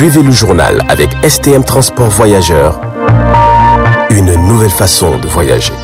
Suivez le journal avec STM Transport Voyageurs, une nouvelle façon de voyager.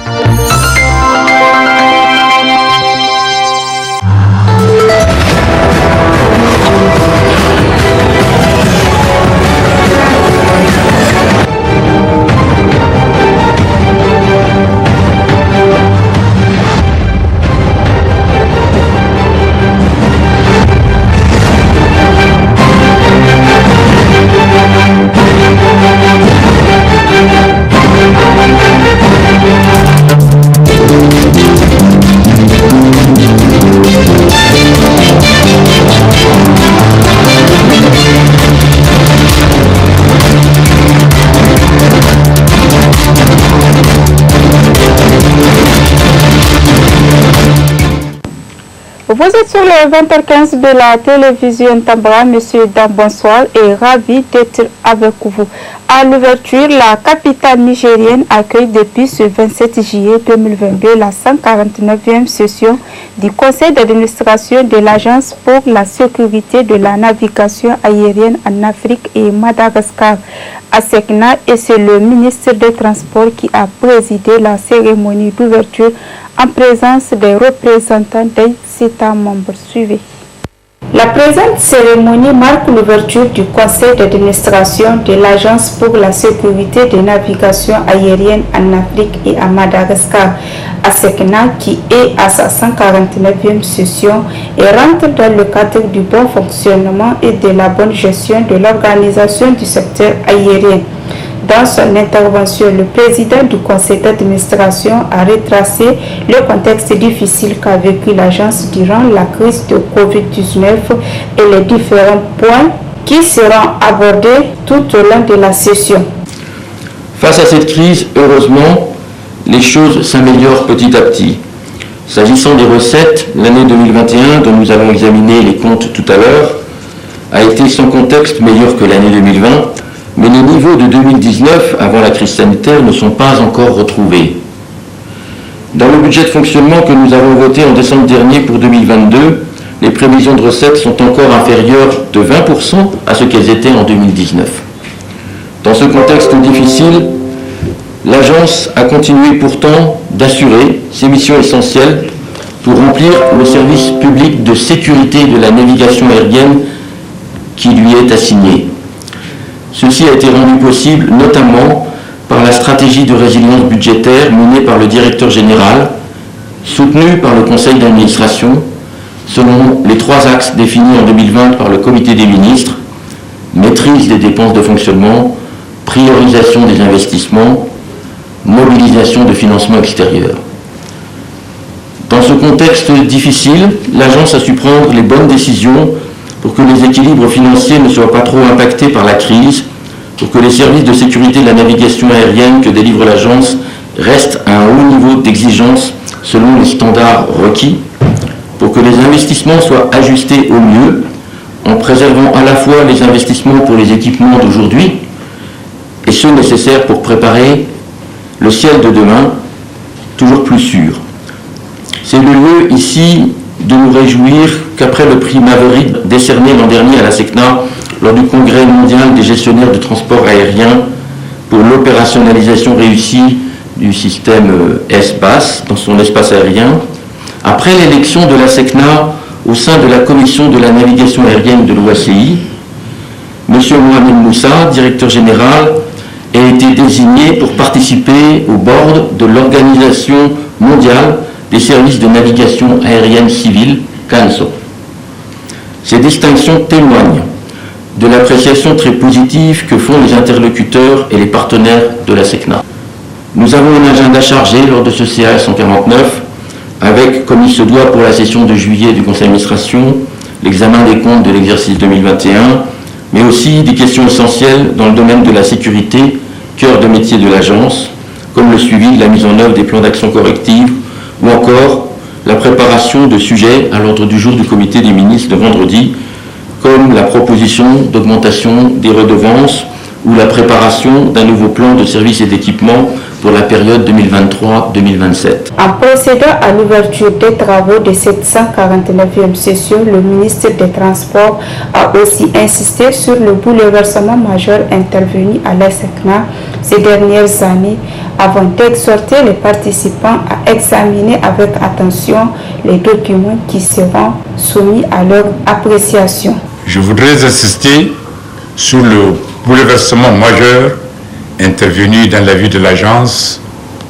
Vous êtes sur le 20h15 de la télévision Tambara. Monsieur Dam, bonsoir et ravi d'être avec vous. À l'ouverture, la capitale nigérienne accueille depuis ce 27 juillet 2022 la 149e session du conseil d'administration de l'Agence pour la sécurité de la navigation aérienne en Afrique et Madagascar, ASECNA, et c'est le ministre des Transports qui a présidé la cérémonie d'ouverture en présence des représentants des États membres. Suivez. La présente cérémonie marque l'ouverture du conseil d'administration de l'Agence pour la sécurité des navigations aériennes en Afrique et à Madagascar, ASECNA, qui est à sa 149e session et rentre dans le cadre du bon fonctionnement et de la bonne gestion de l'organisation du secteur aérien. Dans son intervention, le président du conseil d'administration a retracé le contexte difficile qu'a vécu l'agence durant la crise de Covid-19 et les différents points qui seront abordés tout au long de la session. Face à cette crise, heureusement, les choses s'améliorent petit à petit. S'agissant des recettes, l'année 2021, dont nous avons examiné les comptes tout à l'heure, a été sans contexte meilleure que l'année 2020, mais les niveaux de 2019, avant la crise sanitaire, ne sont pas encore retrouvés. Dans le budget de fonctionnement que nous avons voté en décembre dernier pour 2022, les prévisions de recettes sont encore inférieures de 20% à ce qu'elles étaient en 2019. Dans ce contexte difficile, l'agence a continué pourtant d'assurer ses missions essentielles pour remplir le service public de sécurité de la navigation aérienne qui lui est assigné. Ceci a été rendu possible notamment par la stratégie de résilience budgétaire menée par le directeur général, soutenue par le conseil d'administration, selon les 3 axes définis en 2020 par le comité des ministres: maîtrise des dépenses de fonctionnement, priorisation des investissements, mobilisation de financement extérieur. Dans ce contexte difficile, l'agence a su prendre les bonnes décisions pour que les équilibres financiers ne soient pas trop impactés par la crise, pour que les services de sécurité de la navigation aérienne que délivre l'agence restent à un haut niveau d'exigence selon les standards requis, pour que les investissements soient ajustés au mieux, en préservant à la fois les investissements pour les équipements d'aujourd'hui et ceux nécessaires pour préparer le ciel de demain, toujours plus sûr. C'est le lieu ici de nous réjouir qu'après le prix Maverick décerné l'an dernier à la SECNA lors du congrès mondial des gestionnaires de transport aérien pour l'opérationnalisation réussie du système SBAS dans son espace aérien, après l'élection de la SECNA au sein de la commission de la navigation aérienne de l'OACI, M. Mohamed Moussa, directeur général, a été désigné pour participer au board de l'Organisation mondiale des services de navigation aérienne civile, CANSO. Ces distinctions témoignent de l'appréciation très positive que font les interlocuteurs et les partenaires de la SECNA. Nous avons un agenda chargé lors de ce CA 149, avec, comme il se doit pour la session de juillet du conseil d'administration, l'examen des comptes de l'exercice 2021, mais aussi des questions essentielles dans le domaine de la sécurité, cœur de métier de l'agence, comme le suivi de la mise en œuvre des plans d'action corrective, ou encore la préparation de sujets à l'ordre du jour du comité des ministres de vendredi, comme la proposition d'augmentation des redevances ou la préparation d'un nouveau plan de services et d'équipement pour la période 2023-2027. En procédant à l'ouverture des travaux de cette 149e session, le ministre des Transports a aussi insisté sur le bouleversement majeur intervenu à l'ESSECNA ces dernières années avant d'exhorter les participants à examiner avec attention les documents qui seront soumis à leur appréciation. Je voudrais insister sur le bouleversement majeur intervenu dans la vie de l'agence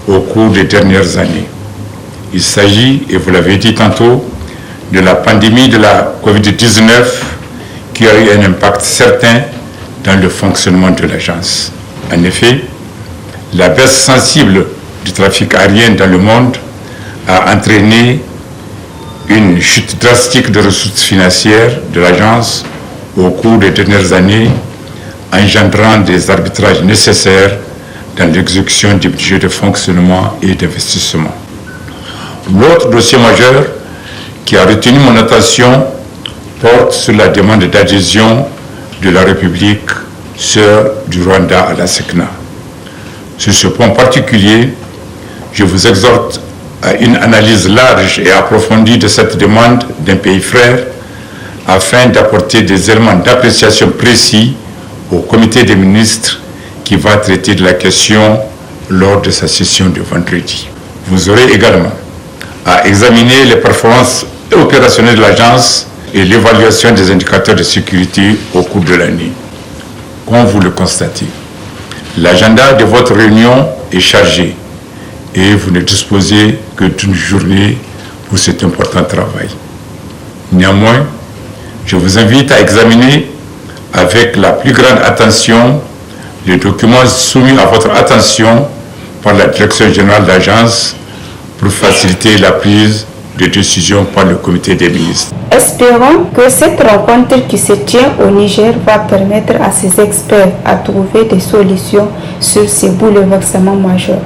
au cours des dernières années. Il s'agit, et vous l'avez dit tantôt, de la pandémie de la COVID-19 qui a eu un impact certain dans le fonctionnement de l'agence. En effet, la baisse sensible du trafic aérien dans le monde a entraîné une chute drastique de ressources financières de l'agence au cours des dernières années, engendrant des arbitrages nécessaires dans l'exécution du budget de fonctionnement et d'investissement. L'autre dossier majeur qui a retenu mon attention porte sur la demande d'adhésion de la République sœur du Rwanda à la SECNA. Sur ce point particulier, je vous exhorte à une analyse large et approfondie de cette demande d'un pays frère afin d'apporter des éléments d'appréciation précis au comité des ministres qui va traiter de la question lors de sa session de vendredi. Vous aurez également à examiner les performances opérationnelles de l'agence et l'évaluation des indicateurs de sécurité au cours de l'année. Comme vous le constatez, l'agenda de votre réunion est chargé et vous ne disposez que d'une journée pour cet important travail. Néanmoins, je vous invite à examiner avec la plus grande attention les documents soumis à votre attention par la Direction générale de l'agence pour faciliter la prise de décision par le comité des ministres. Espérons que cette rencontre qui se tient au Niger va permettre à ces experts à trouver des solutions sur ces bouleversements majeurs.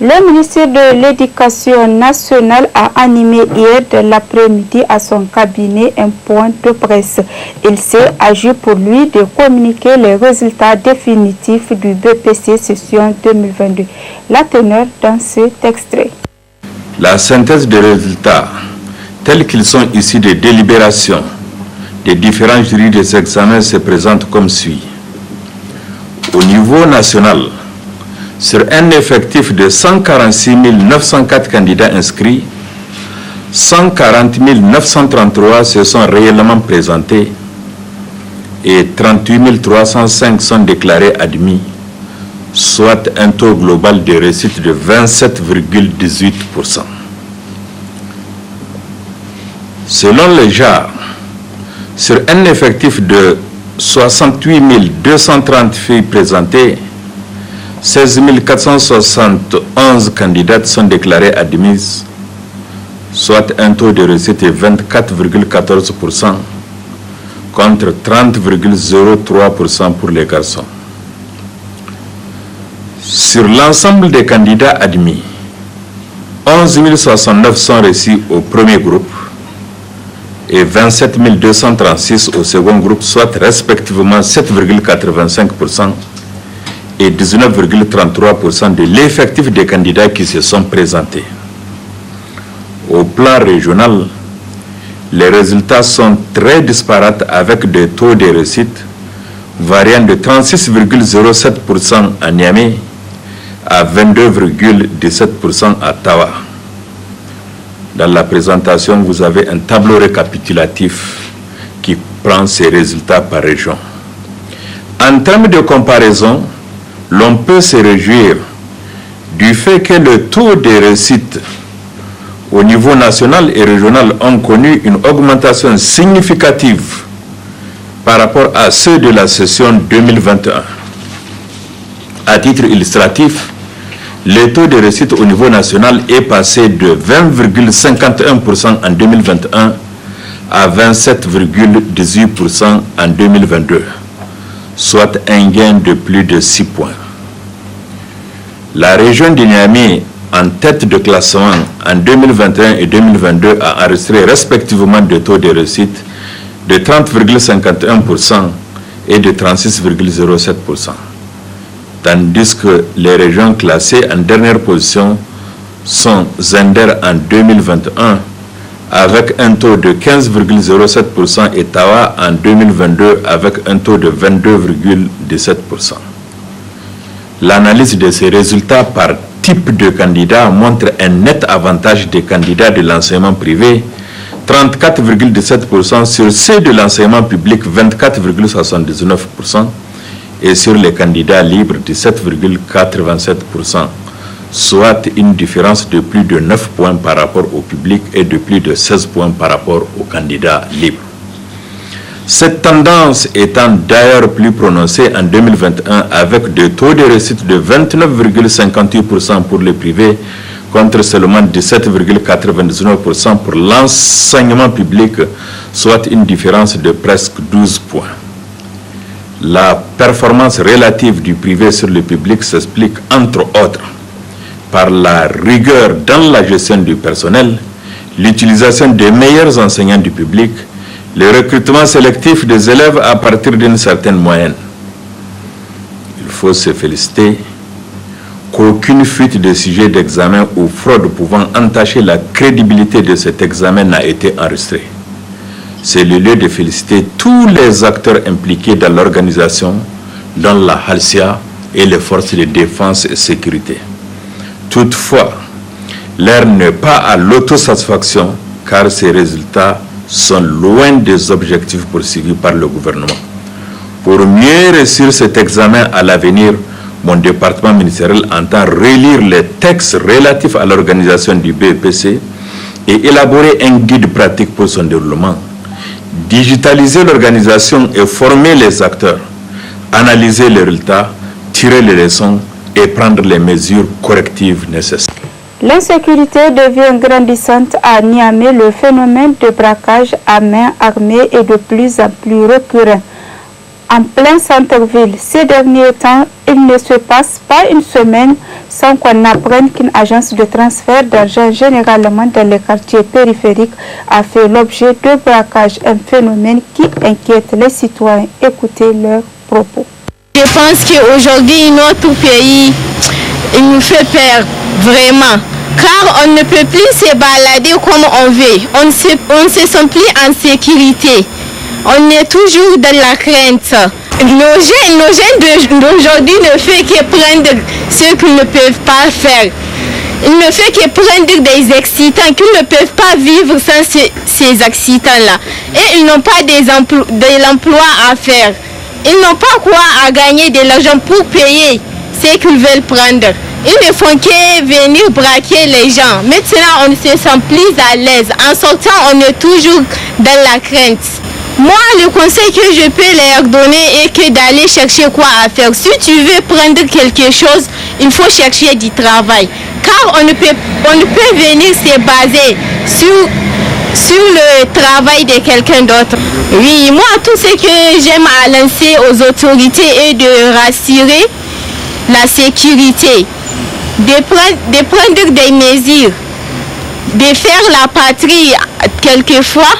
Le ministère de l'Éducation nationale a animé hier de l'après-midi à son cabinet un point de presse. Il s'est agi pour lui de communiquer les résultats définitifs du BPC session 2022. La teneur dans cet extrait. La synthèse des résultats, tels qu'ils sont issus des délibérations des différents jurys des examens, se présente comme suit. Au niveau national, sur un effectif de 146 904 candidats inscrits, 140 933 se sont réellement présentés et 38 305 sont déclarés admis, soit un taux global de réussite de 27,18%. Selon les genres, sur un effectif de 68 230 filles présentées, 16 471 candidates sont déclarées admises, soit un taux de réussite de 24,14% contre 30,03% pour les garçons. Sur l'ensemble des candidats admis, 11 069 sont reçus au premier groupe et 27 236 au second groupe, soit respectivement 7,85% et 19,33% de l'effectif des candidats qui se sont présentés. Au plan régional, les résultats sont très disparates avec des taux de réussite variant de 36,07% à Niamey à 22,17% à Tawa. Dans la présentation, vous avez un tableau récapitulatif qui prend ces résultats par région. En termes de comparaison, l'on peut se réjouir du fait que le taux de réussite au niveau national et régional ont connu une augmentation significative par rapport à ceux de la session 2021. À titre illustratif, le taux de réussite au niveau national est passé de 20,51% en 2021 à 27,18% en 2022. Soit un gain de plus de 6 points. La région de Niamey, en tête de classement en 2021 et 2022, a enregistré respectivement des taux de réussite de 30,51% et de 36,07%. tandis que les régions classées en dernière position sont Zender en 2021 avec un taux de 15,07% et Tawa en 2022 avec un taux de 22,17%. L'analyse de ces résultats par type de candidat montre un net avantage des candidats de l'enseignement privé, 34,17% sur ceux de l'enseignement public, 24,79%, et sur les candidats libres, 17,87%, soit une différence de plus de 9 points par rapport au public et de plus de 16 points par rapport aux candidats libres. Cette tendance étant d'ailleurs plus prononcée en 2021 avec des taux de réussite de 29,58% pour les privés contre seulement 17,99% pour l'enseignement public, soit une différence de presque 12 points. La performance relative du privé sur le public s'explique entre autres par la rigueur dans la gestion du personnel, l'utilisation des meilleurs enseignants du public, le recrutement sélectif des élèves à partir d'une certaine moyenne. Il faut se féliciter qu'aucune fuite de sujets d'examen ou fraude pouvant entacher la crédibilité de cet examen n'a été enregistrée. C'est le lieu de féliciter tous les acteurs impliqués dans l'organisation, dont la Halcia et les forces de défense et sécurité. Toutefois, l'heure n'est pas à l'autosatisfaction car ces résultats sont loin des objectifs poursuivis par le gouvernement. Pour mieux réussir cet examen à l'avenir, mon département ministériel entend relire les textes relatifs à l'organisation du BEPC et élaborer un guide pratique pour son déroulement, digitaliser l'organisation et former les acteurs, analyser les résultats, tirer les leçons et prendre les mesures correctives nécessaires. L'insécurité devient grandissante à Niamey. Le phénomène de braquage à main armée est de plus en plus récurrent. En plein centre-ville, ces derniers temps, il ne se passe pas une semaine sans qu'on apprenne qu'une agence de transfert d'argent, généralement dans les quartiers périphériques, a fait l'objet de braquage, un phénomène qui inquiète les citoyens. Écoutez leurs propos. Je pense qu'aujourd'hui, notre pays, il nous fait peur, vraiment. Car on ne peut plus se balader comme on veut. On ne se sent plus en sécurité. On est toujours dans la crainte. Nos jeunes d'aujourd'hui ne font que prendre ce qu'ils ne peuvent pas faire. Ils ne font que prendre des excitants qu'ils ne peuvent pas vivre sans ces excitants-là. Et ils n'ont pas de l'emploi à faire. Ils n'ont pas quoi à gagner de l'argent pour payer ce qu'ils veulent prendre. Ils ne font que venir braquer les gens. Maintenant, on ne se sent plus à l'aise. En sortant, on est toujours dans la crainte. Moi, le conseil que je peux leur donner est que d'aller chercher quoi à faire. Si tu veux prendre quelque chose, il faut chercher du travail. Car on ne peut venir se baser sur le travail de quelqu'un d'autre. Oui, moi, tout ce que j'aime à lancer aux autorités est de rassurer la sécurité, de prendre des mesures, de faire la patrie quelquefois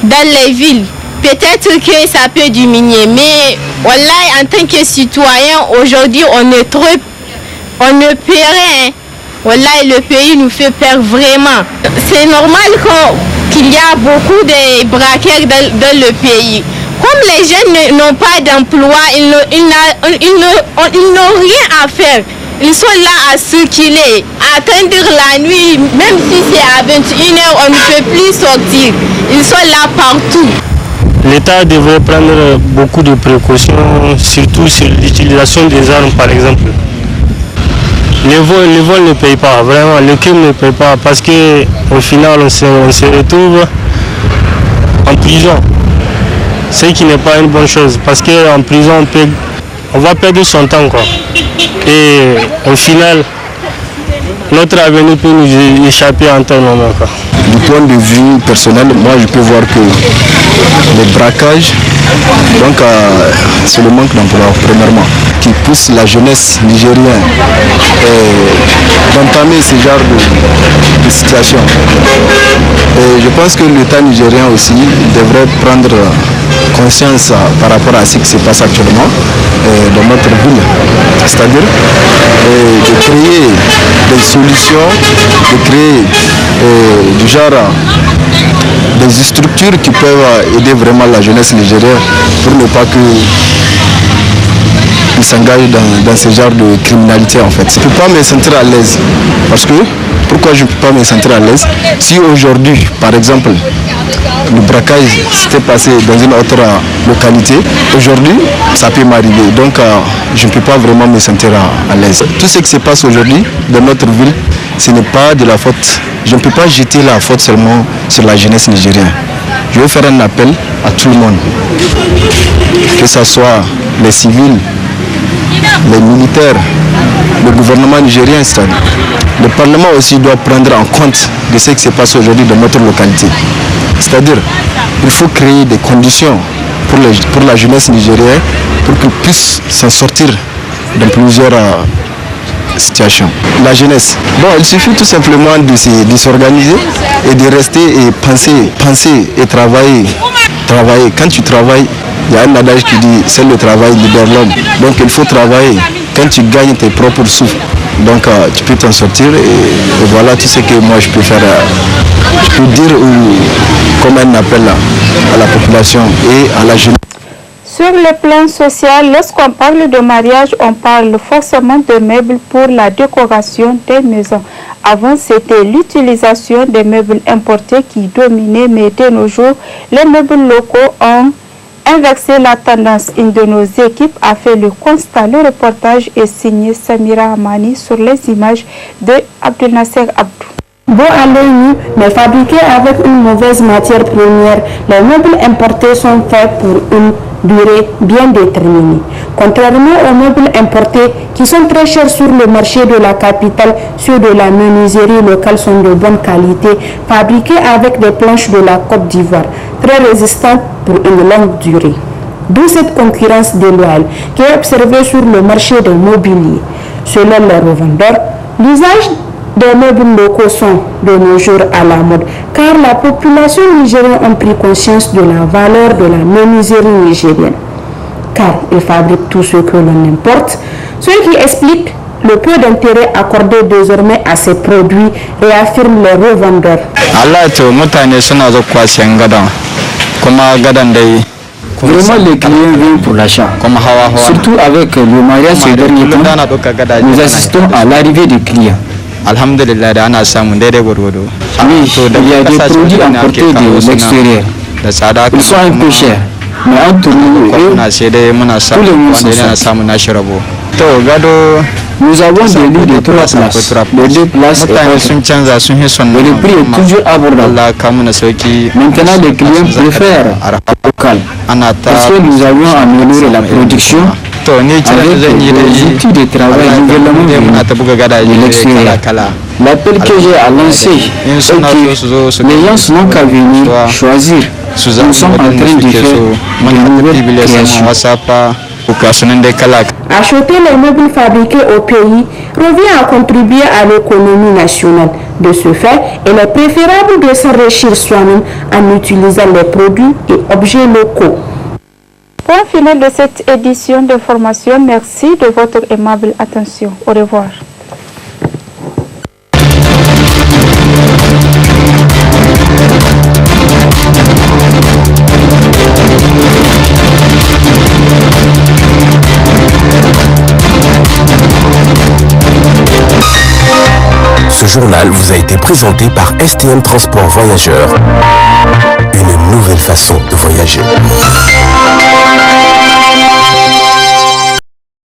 dans les villes. Peut-être que ça peut diminuer, mais voilà, en tant que citoyen, aujourd'hui, on ne peut rien. Voilà, le pays nous fait peur vraiment. C'est normal qu'il y a beaucoup de braqueurs dans le pays. Comme les jeunes n'ont pas d'emploi, ils n'ont rien à faire. Ils sont là à circuler, à attendre la nuit, même si c'est à 21h, on ne peut plus sortir. Ils sont là partout. L'État devrait prendre beaucoup de précautions, surtout sur l'utilisation des armes par exemple. Le vol ne paye pas, vraiment, le crime ne paye pas parce qu'au final on se retrouve en prison. Ce qui n'est pas une bonne chose parce qu'en prison on va perdre son temps quoi. Et au final, notre avenir peut nous échapper en temps moment quoi. du point de vue personnel, moi je peux voir que les braquages, donc c'est le manque d'emploi premièrement, qui pousse la jeunesse nigérienne d'entamer ce genre de situation. Et je pense que l'État nigérien aussi devrait prendre conscience par rapport à ce qui se passe actuellement dans notre ville. C'est-à-dire de créer des solutions, de créer du genre des structures qui peuvent aider vraiment la jeunesse nigérienne pour ne pas qu'ils s'engagent dans ce genre de criminalité en fait. Je ne peux pas me sentir à l'aise parce que, pourquoi je ne peux pas me sentir à l'aise? Si aujourd'hui, par exemple, le braquage s'était passé dans une autre localité, aujourd'hui, ça peut m'arriver. Donc, je ne peux pas vraiment me sentir à l'aise. Tout ce qui se passe aujourd'hui dans notre ville, ce n'est pas de la faute. Je ne peux pas jeter la faute seulement sur la jeunesse nigérienne. Je veux faire un appel à tout le monde, que ce soit les civils, les militaires, le gouvernement nigérien, le Parlement aussi doit prendre en compte de ce qui se passe aujourd'hui dans notre localité. C'est-à-dire, il faut créer des conditions pour la jeunesse nigérienne pour qu'ils puissent s'en sortir dans plusieurs situations. La jeunesse, bon, il suffit tout simplement de s'organiser et de rester et penser et travailler. Quand tu travailles, il y a un adage qui dit c'est le travail libère l'homme. Donc il faut travailler. Quand tu gagnes tes propres souffles, donc tu peux t'en sortir et voilà tout ce que moi je peux faire. Je peux dire comme un appel à la population et à la jeunesse. Sur le plan social, lorsqu'on parle de mariage, on parle forcément de meubles pour la décoration des maisons. Avant, c'était l'utilisation des meubles importés qui dominait, mais de nos jours, les meubles locaux ont inversé la tendance. Une de nos équipes a fait le constat. Le reportage est signé Samira Amani sur les images de Abdel Nasser Abdou. Beau à l'œil nu, mais fabriqués avec une mauvaise matière première, les meubles importés sont faits pour une durée bien déterminée. Contrairement aux meubles importés qui sont très chers sur le marché de la capitale, ceux de la menuiserie locale sont de bonne qualité, fabriqués avec des planches de la Côte d'Ivoire, très résistantes pour une longue durée. D'où cette concurrence déloyale qui est observée sur le marché des mobiliers. Selon les revendeurs, l'usage des meubles locaux sont de nos jours à la mode, car la population nigérienne a pris conscience de la valeur de la menuiserie nigérienne, car ils fabriquent tout ce que l'on importe, ce qui explique le peu d'intérêt accordé désormais à ces produits, réaffirment les revendeurs. Vraiment, les clients viennent pour l'achat. Surtout avec le mariage ces derniers temps, nous assistons à l'arrivée des clients. Alhamdulillah da ana samun daidai gwargwado. Oui, il y a des produits importés de l'extérieur. Ils sont un peu chers. Mais entre nous et tous les mois nous avons des lits de 3 places. Les 2 places et le prix est toujours abordable. Maintenant, les clients préfèrent local parce que nous avons amélioré la production avec des outils de travail nouvellement venus de l'extérieur. L'appel que j'ai à lancer est que les gens n'ont qu'à venir choisir. Nous sommes en train de faire de nouvelles créations. Acheter les meubles fabriqués au pays revient à contribuer à l'économie nationale. De ce fait, il est préférable de s'enrichir soi-même en utilisant les produits et objets locaux. Point final de cette édition de formation. Merci de votre aimable attention. Au revoir. Ce journal vous a été présenté par STM Transport Voyageurs. Une nouvelle façon de voyager.